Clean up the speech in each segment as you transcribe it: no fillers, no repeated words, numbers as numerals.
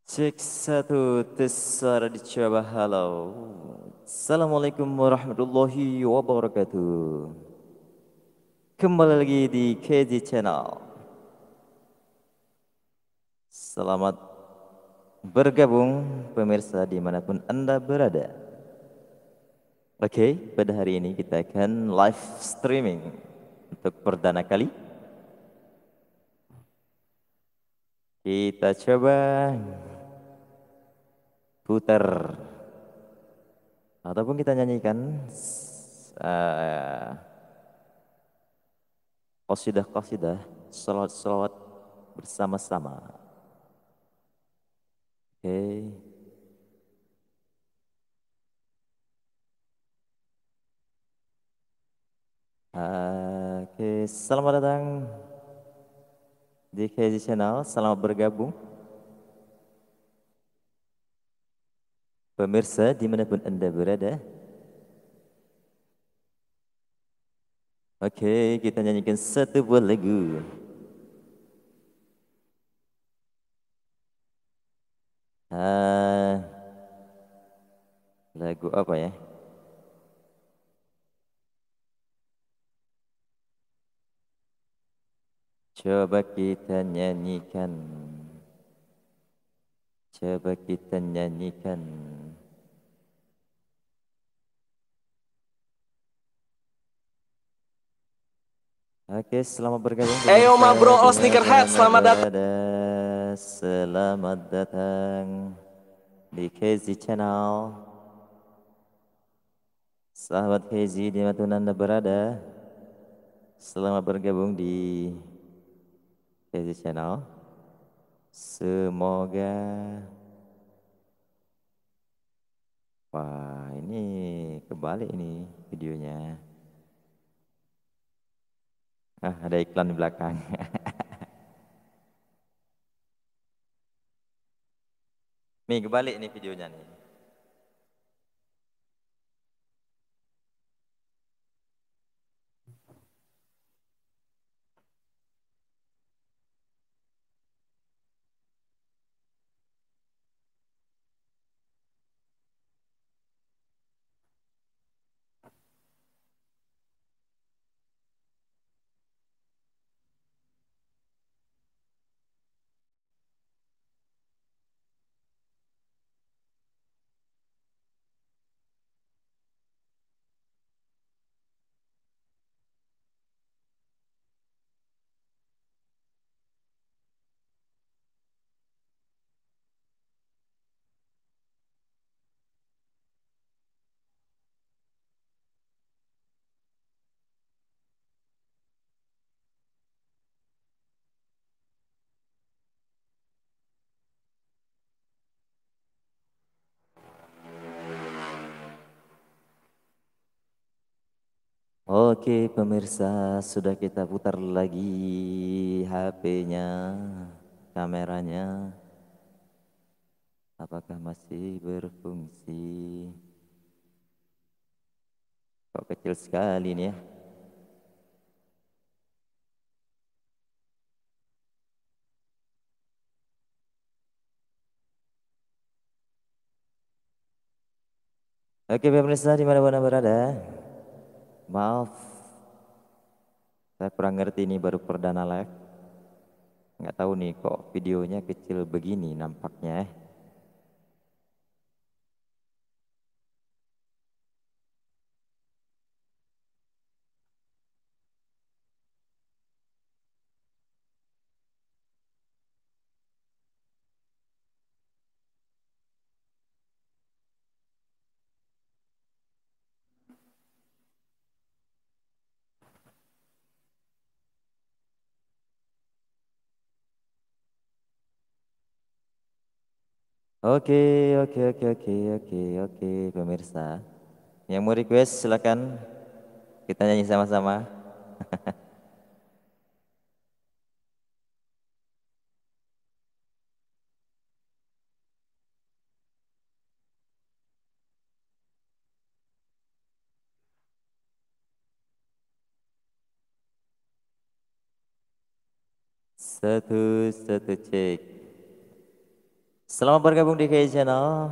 Cek satu, tes suara dicoba. Halo. Assalamualaikum warahmatullahi wabarakatuh. Kembali lagi di KZ Channel. Selamat bergabung pemirsa dimanapun Anda berada. Oke, pada hari ini kita akan live streaming untuk perdana kali. Kita coba putar ataupun kita nyanyikan qasidah-qasidah, salawat-salawat bersama-sama. Oke. Oke, selamat datang di KZ Channel. Selamat bergabung. Pemirsa dimanapun Anda berada. Oke, kita nyanyikan satu buah lagu. Ah, lagu apa ya? Coba kita nyanyikan. Coba kita nyanyikan. Oke, selamat bergabung Eyo pemirsa ma bro, all dimanapun sneakerhead, Anda selamat datang. berada. Selamat datang di KZ Channel. Sahabat KZ dimanapun Anda berada. Selamat bergabung di KZ Channel. Semoga, wah ini kebalik ini videonya. Ah, ada iklan di belakang. Nih kebalik nih videonya nih. Oke pemirsa, sudah kita putar lagi HP-nya, kameranya. Apakah masih berfungsi? Kok kecil sekali nih ya? Oke pemirsa dimanapun Anda berada. Maaf, saya kurang ngerti ini baru perdana live. Nggak tahu nih kok videonya kecil begini nampaknya. Oke, oke, oke, oke, oke, oke, pemirsa. Yang mau request silakan kita nyanyi sama-sama. Satu, satu cek. Selamat bergabung di KZ Channel,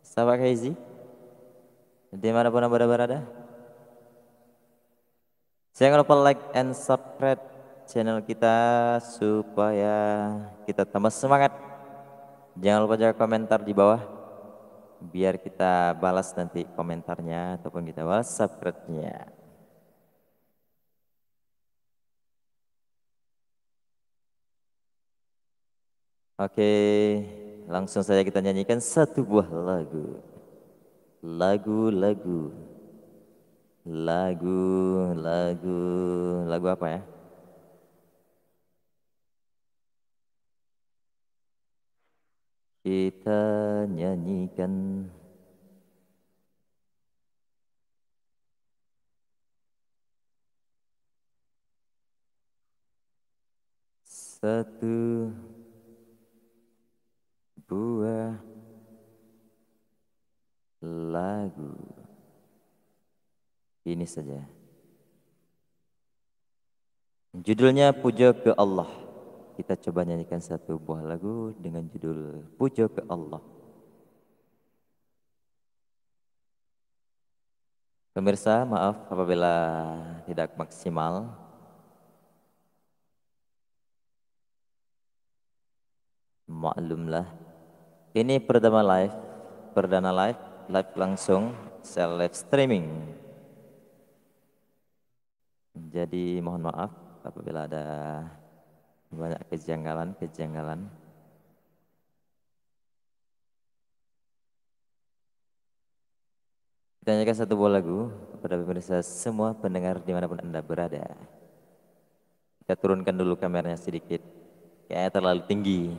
sahabat KZ, dimanapun anda berada. Jangan lupa like and subscribe channel kita supaya kita tambah semangat. Jangan lupa jaga komentar di bawah, biar kita balas nanti komentarnya ataupun kita balas subscribe-nya. Oke, langsung saja kita nyanyikan satu buah lagu. Lagu apa ya? Kita nyanyikan satu buah lagu. Ini saja. Judulnya Puja ke Allah. Kita coba nyanyikan satu buah lagu dengan judul Puja ke Allah. Pemirsa, maaf apabila tidak maksimal. Maklumlah. Ini perdana live langsung, live streaming. Jadi mohon maaf apabila ada banyak kejanggalan. Kita nyanyikan satu buah lagu kepada pemirsa semua pendengar dimanapun anda berada. Kita turunkan dulu kameranya sedikit, kayaknya terlalu tinggi.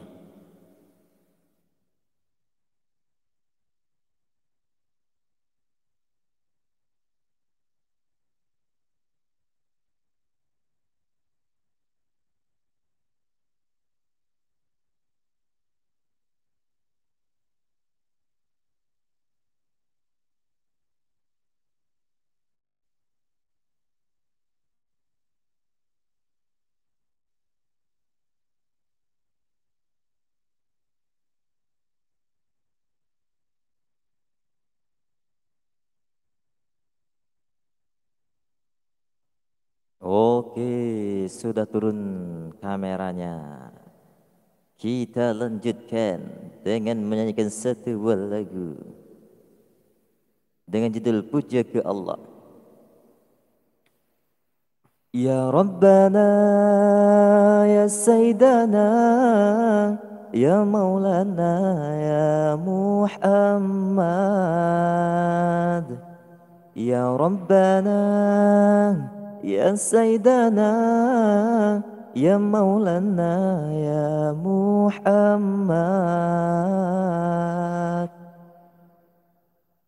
Oke, sudah turun kameranya. Kita lanjutkan dengan menyanyikan satu buah lagu dengan judul Puja ke Allah. Ya Rabbana, ya Sayyidana, ya Maulana, ya Muhammad. Ya Rabbana, ya Sayyidana, ya Maulana, ya Muhammad.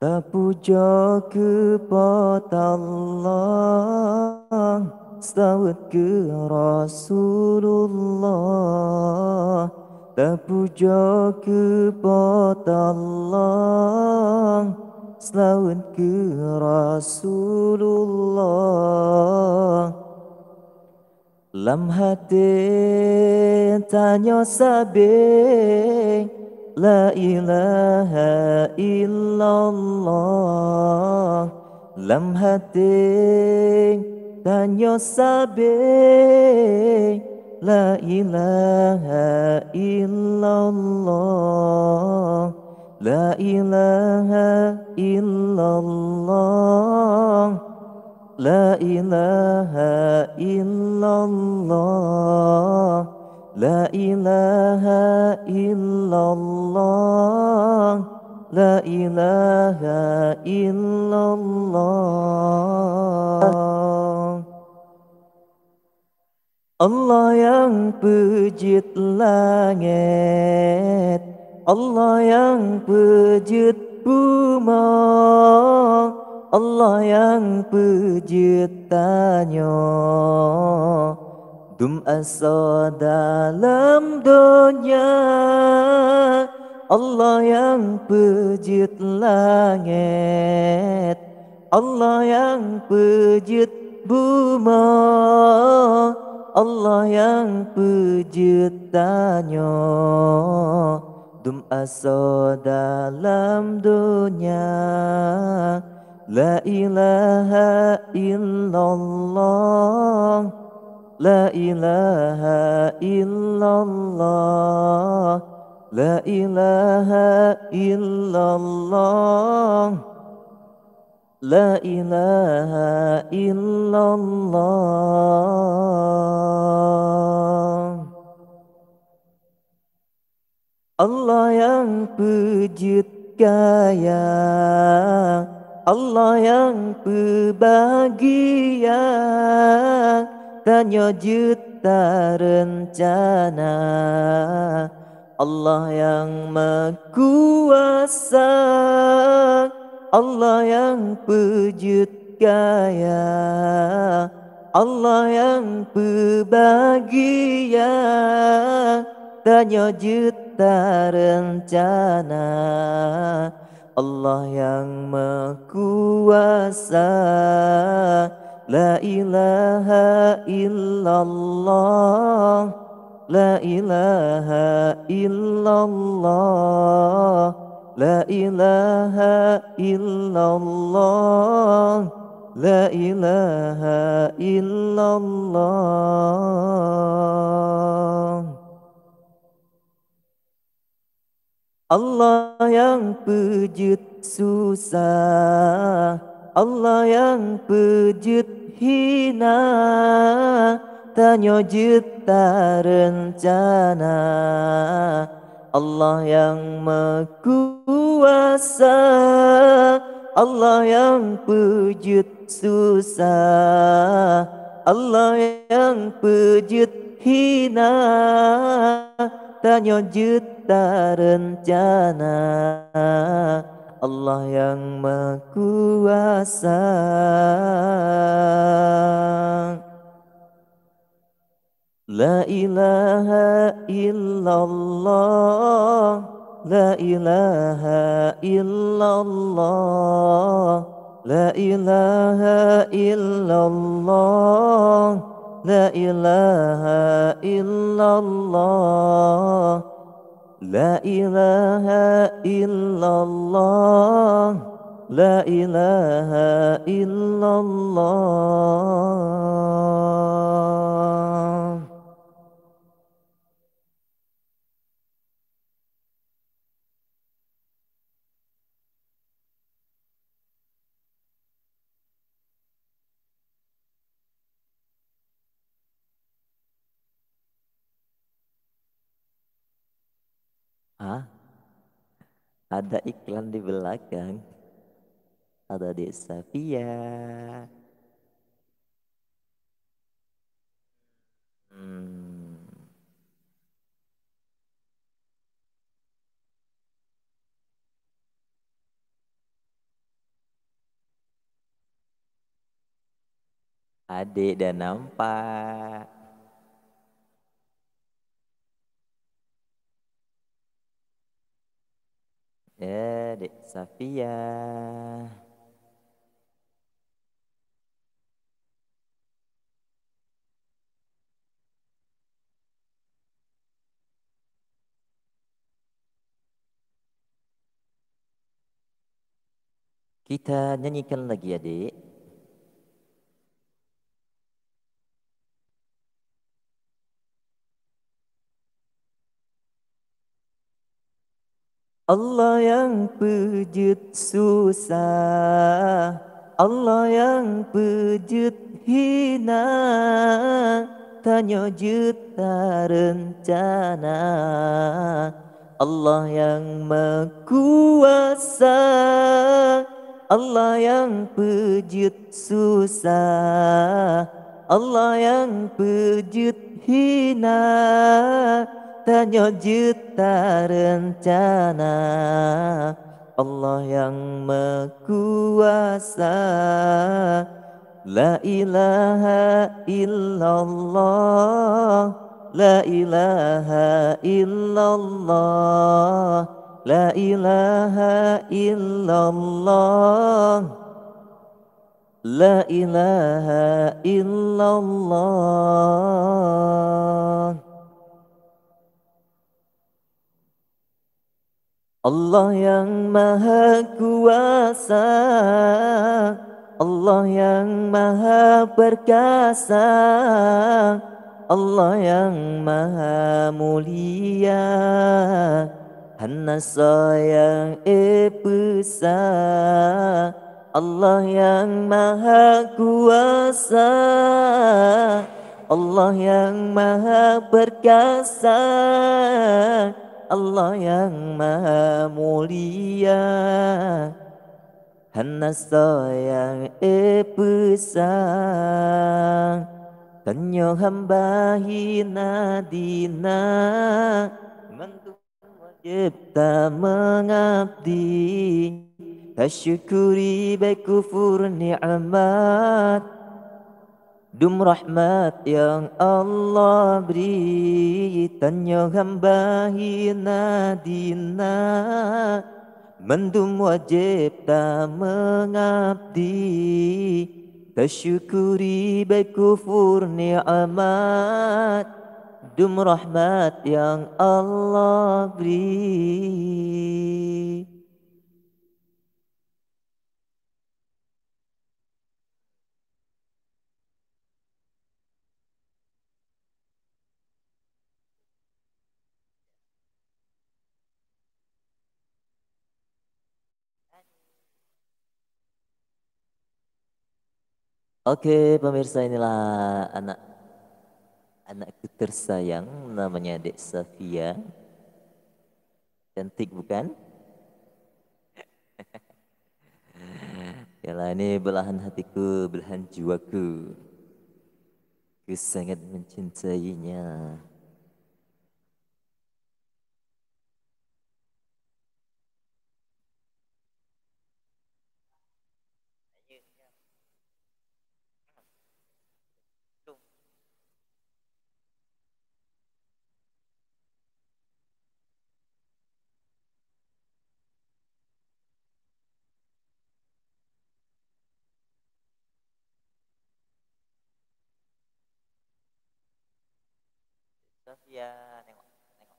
Terpuja kepada Allah, selawat ke Rasulullah. Terpuja kepada Allah, selawat ke Rasulullah. Lam hati tanya sabe, la ilaha illallah. Lam hati tanya sabe, la ilaha illallah. La ilaha illallah. La ilaha illallah. La ilaha illallah. La ilaha illallah. Allah yang pejit langit, Allah yang pejit bumi, Allah yang pejit tanya, dum asa dalam dunia. Allah yang pejit langit, Allah yang pejit bumi, Allah yang pejit tanya, Dum aso dalam dunia, la ilaha illallah, la ilaha illallah, la ilaha illallah, la ilaha illallah. Allah yang pujud kaya, Allah yang berbahagia, tanya juta rencana. Allah yang maha kuasa, Allah yang pujud kaya, Allah yang berbahagia, tanya juta rencana. Allah yang maha kuasa, la ilaha illallah, la ilaha illallah, la ilaha illallah, la ilaha illallah. Allah yang pujud susah, Allah yang pujud hina, tanya juta rencana. Allah yang maha kuasa, Allah yang pujud susah, Allah yang pujud hina, tanya juta rencana. Allah yang maha kuasa. La ilaha illallah, la ilaha illallah, la ilaha illallah, la ilaha illallah, la ilaha illallah, la ilaha illallah. Hah? Ada iklan di belakang. Ada di Safia. Adik dan nampak. Ya, Dek Safia. Kita nyanyikan lagi ya, Dek. Allah yang pujud susah, Allah yang pujud hina, tanya juta rencana. Allah yang maha kuasa, Allah yang pujud susah, Allah yang pujud hina, tanya juta rencana. Allah yang maha kuasa, la ilaha illallah, la ilaha illallah, la ilaha illallah, la ilaha illallah. Allah yang maha kuasa, Allah yang maha perkasa, Allah yang maha mulia, Hana sayang epesa. Allah yang maha kuasa, Allah yang maha perkasa, Allah yang maha mulia, Hana sayang epesang. Tanyo hamba hina dina, mantu wajib tak mengabdi, tasyukuri baik kufur ni'mat, dum rahmat yang Allah beri. Tanyo hamba hina dina, mendum wajib tak mengabdi, tasyukuri baik kufur ni'mat, dum rahmat yang Allah beri. Oke pemirsa, inilah anakku tersayang, namanya Dek Safia. Cantik bukan? Yalah, ini belahan hatiku, belahan jiwaku. Ku sangat mencintainya. Safia, nengok, nengok.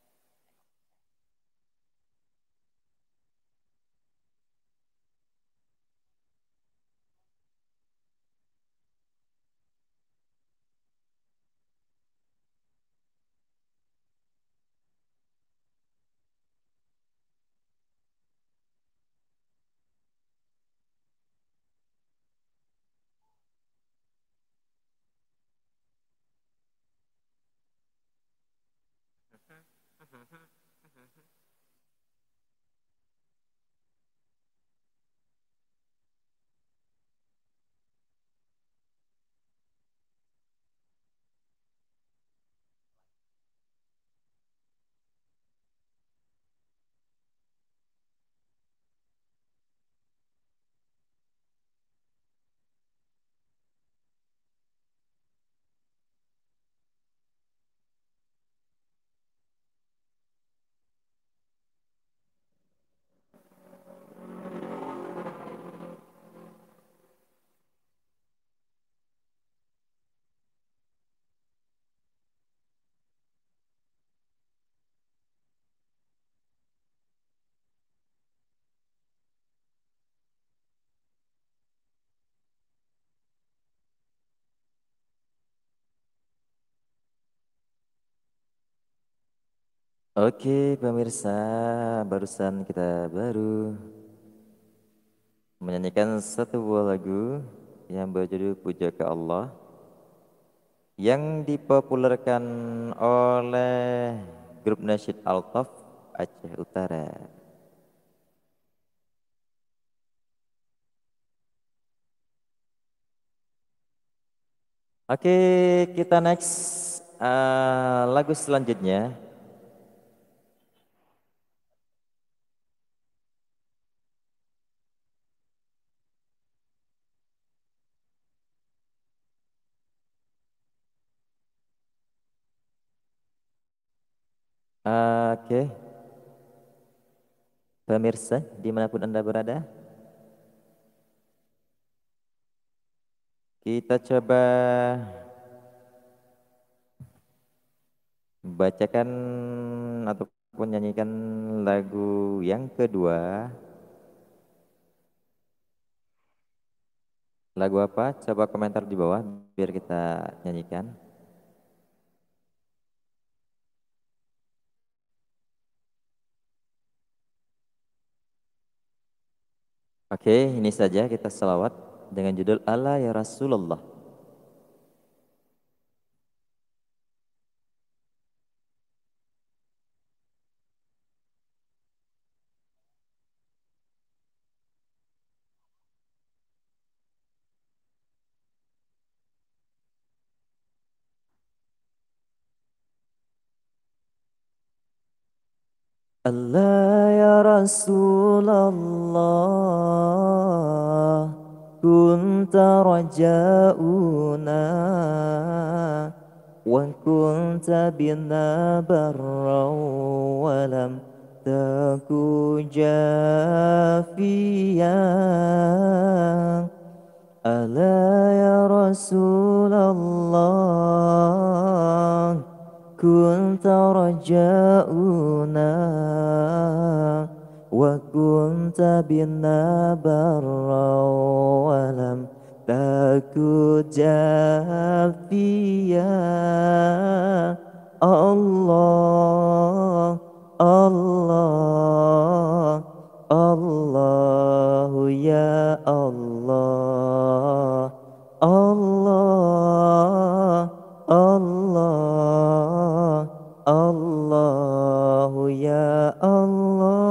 Oke pemirsa, barusan kita baru menyanyikan satu buah lagu yang berjudul Puja ke Allah, yang dipopulerkan oleh grup nasyid Altaf Aceh Utara. Oke, kita next lagu selanjutnya. Oke, pemirsa dimanapun Anda berada, kita coba bacakan atau menyanyikan lagu yang kedua. Lagu apa? Coba komentar di bawah biar kita nyanyikan. Oke, ini saja kita selawat dengan judul Allah ya Rasulullah. Allah ya Rasulullah, kunta raja'una wa kunta bina barra wa lam taku jafiya. Ala ya Rasulullah, kunta raja'una wa kunta bina barra wa lam taku jafiya. Allah, Allah, Allahu ya Allah, Allah, Allah, Allahu ya Allah.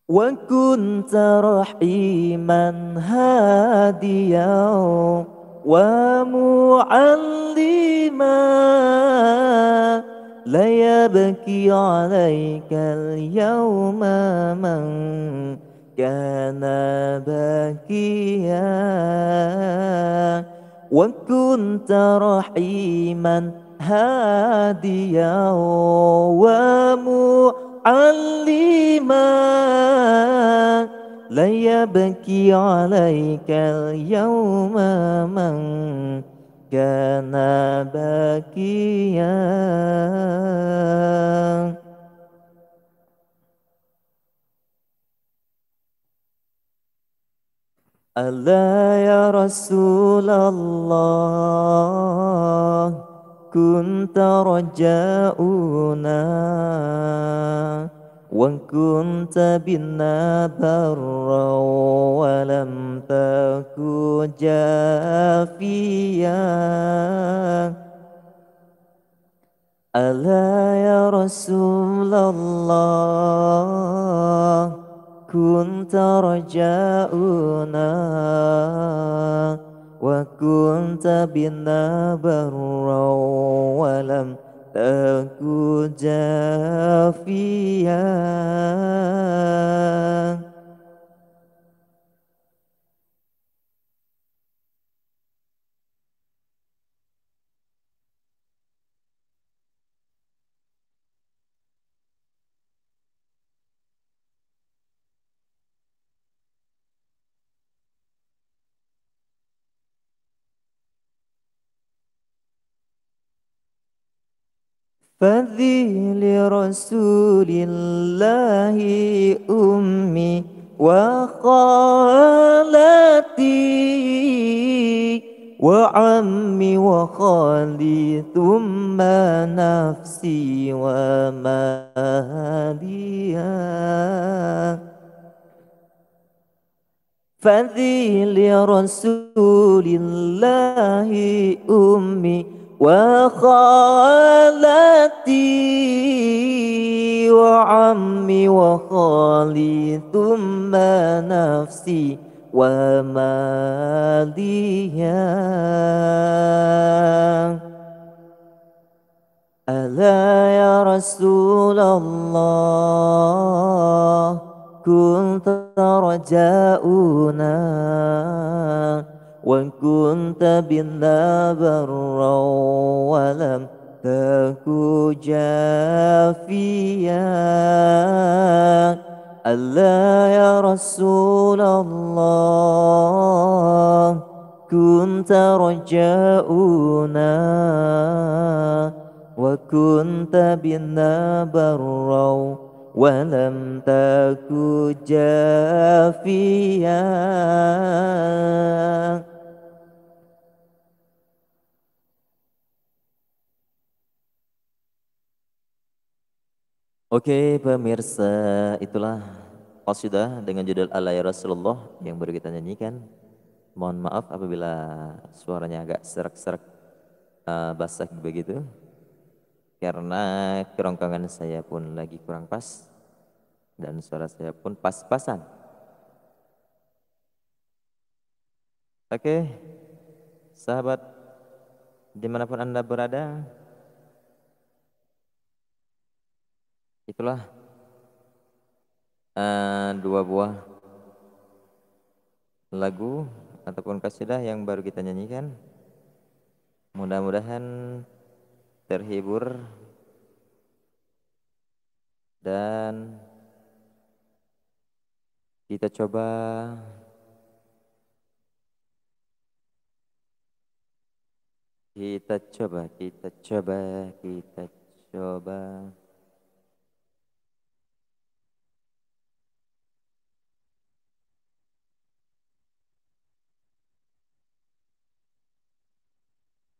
Wa kunta rahiman hadiyan wa mu'allima la yabki 'alaika al-yawma man kana bakiya. Wa kunta rahiman hadiyan wa mu'allima la yabki 'alaika al-yawma man kana bakiya. Allah ya Rasulullah, kunta raja'una wa kunta bina barra wa lam taku jafiya. Allah ya Rasulullah, kunta raja'una wa kunta bina barra wa lam taku jafiya. فذي لرسول الله أمي وخالتي وعمي وخالي ثم نفسي وماليا. فذي لرسول الله أمي وخالتي وعمي وخالي ثم نفسي وماليا. ألا يا رسول الله، كنت رجاؤنا وكنت بنا برا ولم تك جافيا. ألا يا رسول الله، كنت كنت رجاؤنا وكنت بنا برا ولم تك جافيا. Oke pemirsa, itulah qasidah dengan judul Ala Ya Rasulullah yang baru kita nyanyikan. Mohon maaf apabila suaranya agak serak-serak basah begitu. Karena kerongkongan saya pun lagi kurang pas dan suara saya pun pas-pasan. Oke, sahabat dimanapun Anda berada, itulah dua buah lagu ataupun qasidah yang baru kita nyanyikan. Mudah-mudahan terhibur dan kita coba kita coba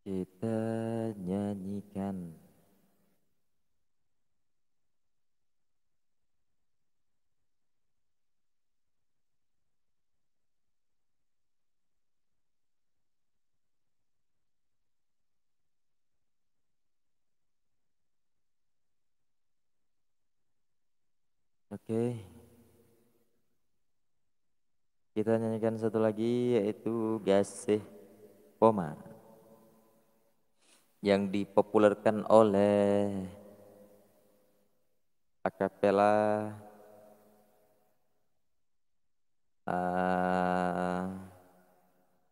kita nyanyikan. Oke, kita nyanyikan satu lagi yaitu Gasih Poma yang dipopulerkan oleh akapela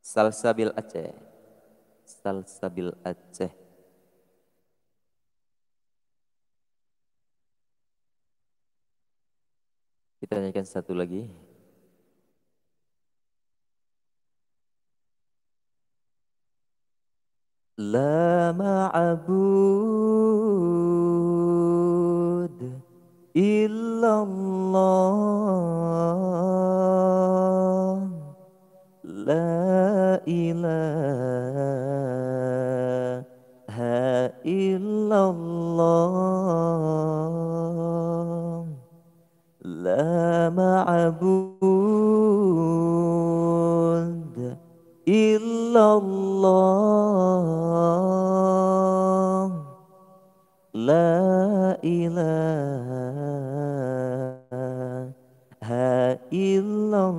Salsabil Aceh. Salsabil Aceh. Kita nyanyikan satu lagi. La ma'bud illallah, la ilaha illallah, la ma'bud illallah, la ilaha illallah.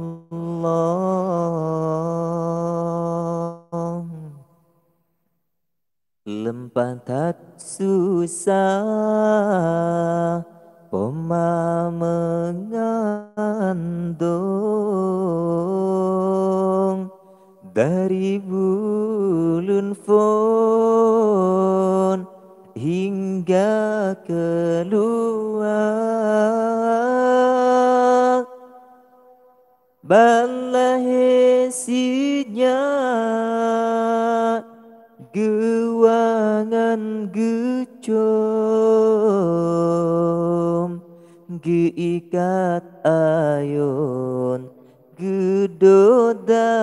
Lempah tak susah Poma mengandung dari bulun fon hingga keluar balahesinya gewangan gecom geikat ayun gedoda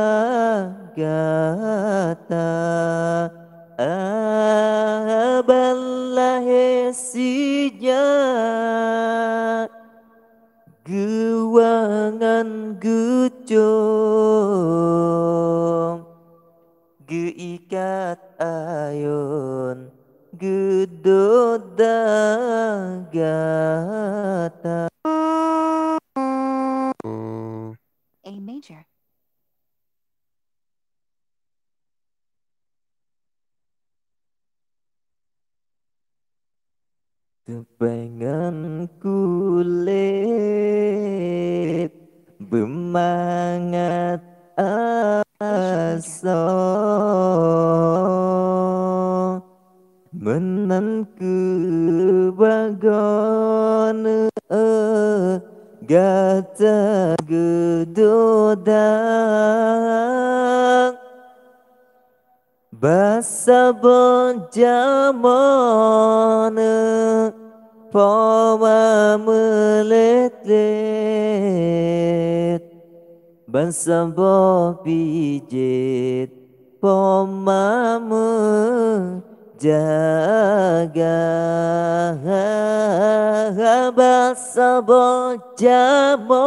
gata balahesinya gewangan gecom geikat ayun gedoda gata. A major. Tepengan kulit bemangat asa menan kebagon gata gedodak Basa bonjamane Pawa melet-let Basa bo pijit Poma menjaga Basa bonjamane.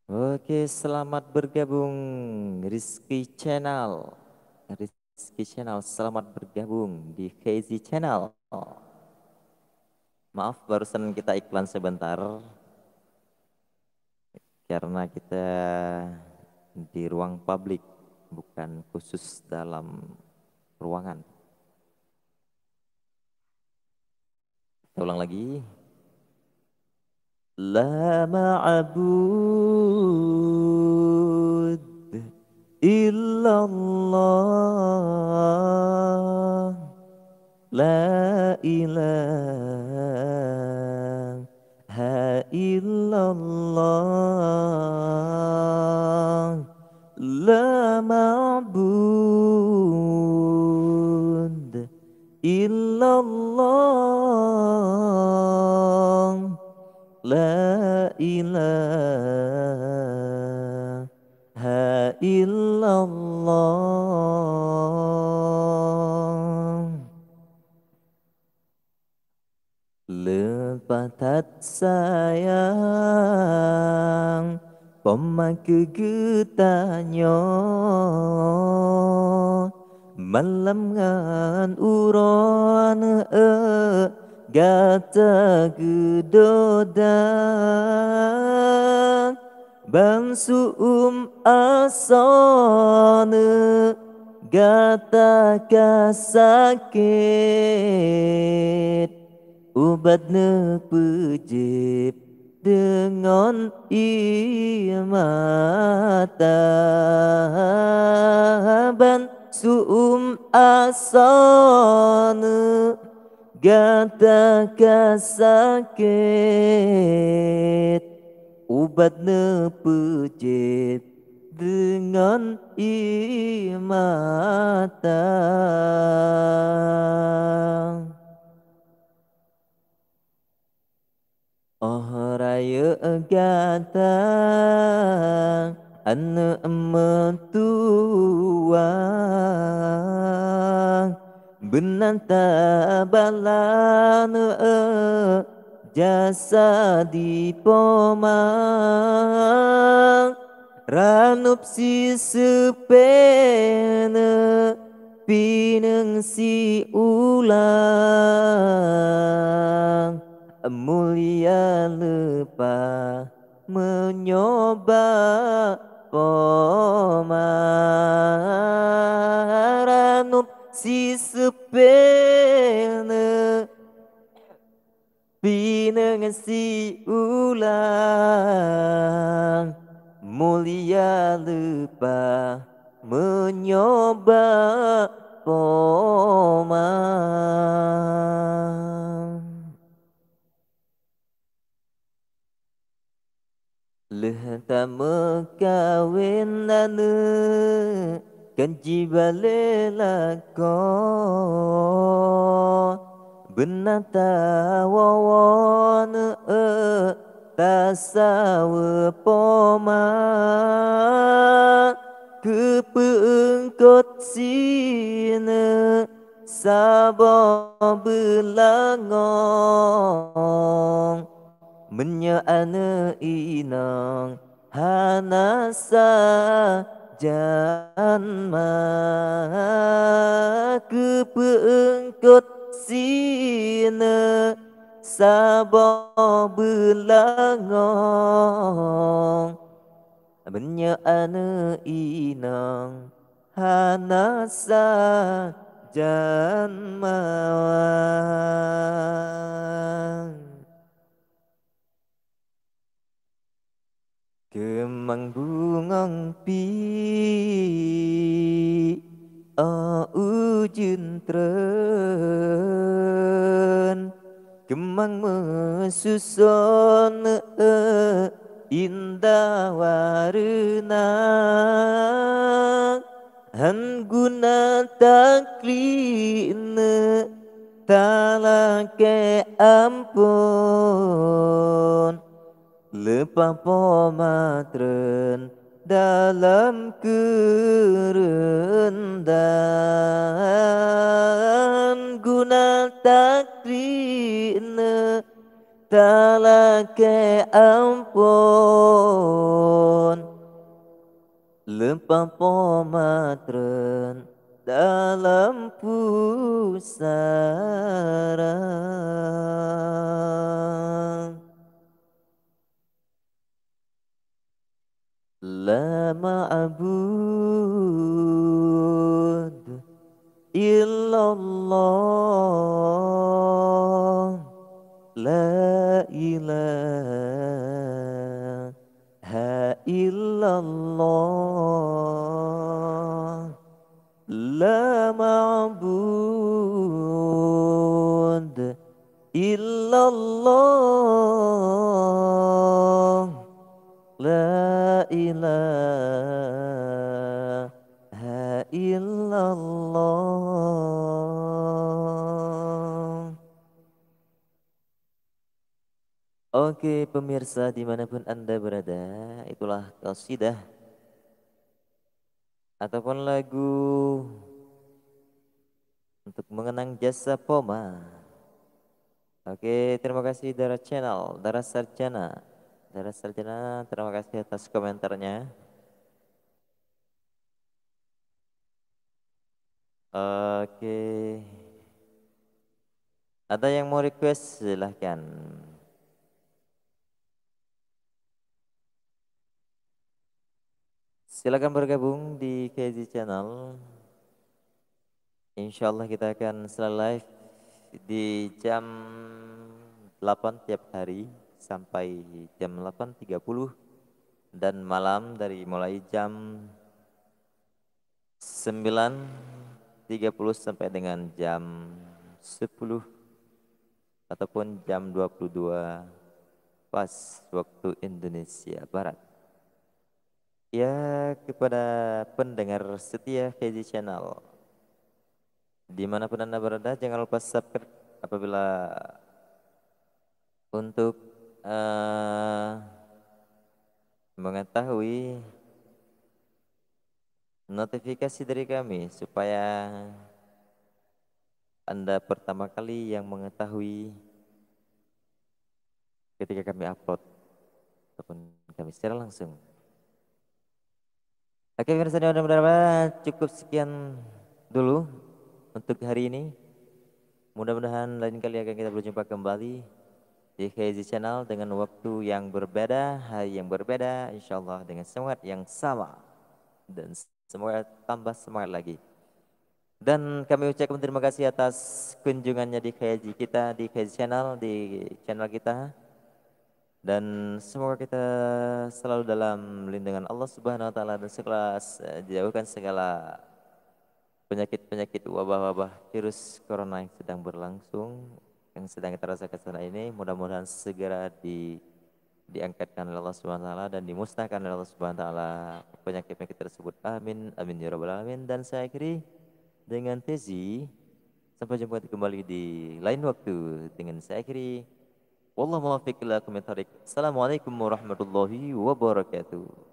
Oke, selamat bergabung Rizky Channel. Rizky Channel, selamat bergabung di KZ Channel. Maaf, barusan kita iklan sebentar karena kita di ruang publik, bukan khusus dalam ruangan. Kita ulang lagi. La ma'bud illallah, la ilaha illallah, la ma'bud illallah, la ilaha illallah. Lepatat sayang pemakai getanya malam ngan uron gata gedodan bansum asane gata kasakit ubatnya pejip dengan imataban suum asana gata kasakit ubatnya pejip dengan imatan. Oh raya gata ane mentua benanta balana jasa di pomang ranup si sepena pineng si ulang mulia lupa menyoba pomaranum si sepena pineng si ulang mulia lupa menyoba koma. Lehta mekawin nane kanji balela ko benata wawon tasawe poma kepeengkot sine sabo belangong menyaana inang hanasa janma kepeengkot sine sabo belangong menyaana inang hanasa janma. Kemang bungong pi ujun tren kemang mesusun indah warna han guna taklina talake ampun lepa pomatren dalam kerendahan guna takrina talake ampun lepa pomatren dalam pusara. La ma'bud illallah la ilaha illallah la ma'bud illallah la ilaha illallah. Oke pemirsa dimanapun Anda berada, itulah qasidah ataupun lagu untuk mengenang jasa Poma. Oke, terima kasih Dara Channel, Dara Sarjana. Dara Sarjana, terima kasih atas komentarnya. Oke. Ada yang mau request silahkan. Silakan bergabung di KZ Channel. Insya Allah kita akan selalu live di jam 8 tiap hari sampai jam 8.30 dan malam dari mulai jam 9.30 sampai dengan jam 10 ataupun jam 22 pas waktu Indonesia Barat. Ya, kepada pendengar setia KZ Channel dimanapun Anda berada, jangan lupa subscribe apabila untuk mengetahui notifikasi dari kami supaya Anda pertama kali yang mengetahui ketika kami upload ataupun kami secara langsung. Oke, pemirsa mudah-mudahan cukup sekian dulu untuk hari ini. Mudah-mudahan lain kali akan kita berjumpa kembali di KZ Channel dengan waktu yang berbeda, hari yang berbeda, insya Allah dengan semangat yang sama dan semoga tambah semangat lagi. Dan kami ucapkan terima kasih atas kunjungannya di KZ kita, di KZ Channel, di channel kita. Dan semoga kita selalu dalam lindungan Allah Subhanahu wa taala dan jauhkan segala penyakit-penyakit wabah-wabah virus corona yang sedang berlangsung, yang sedang kita rasakan saat ini. Mudah-mudahan segera diangkatkan oleh Allah Subhanahu wa taala dan dimusnahkan oleh Allah Subhanahu wa taala penyakit-penyakit tersebut. Amin. Amin ya rabbal alamin. Dan saya akhiri dengan Tezi. Sampai jumpa kembali di lain waktu dengan saya akhiri. Wallahu muwaffiq ila aqwamit thoriq. Assalamualaikum warahmatullahi wabarakatuh.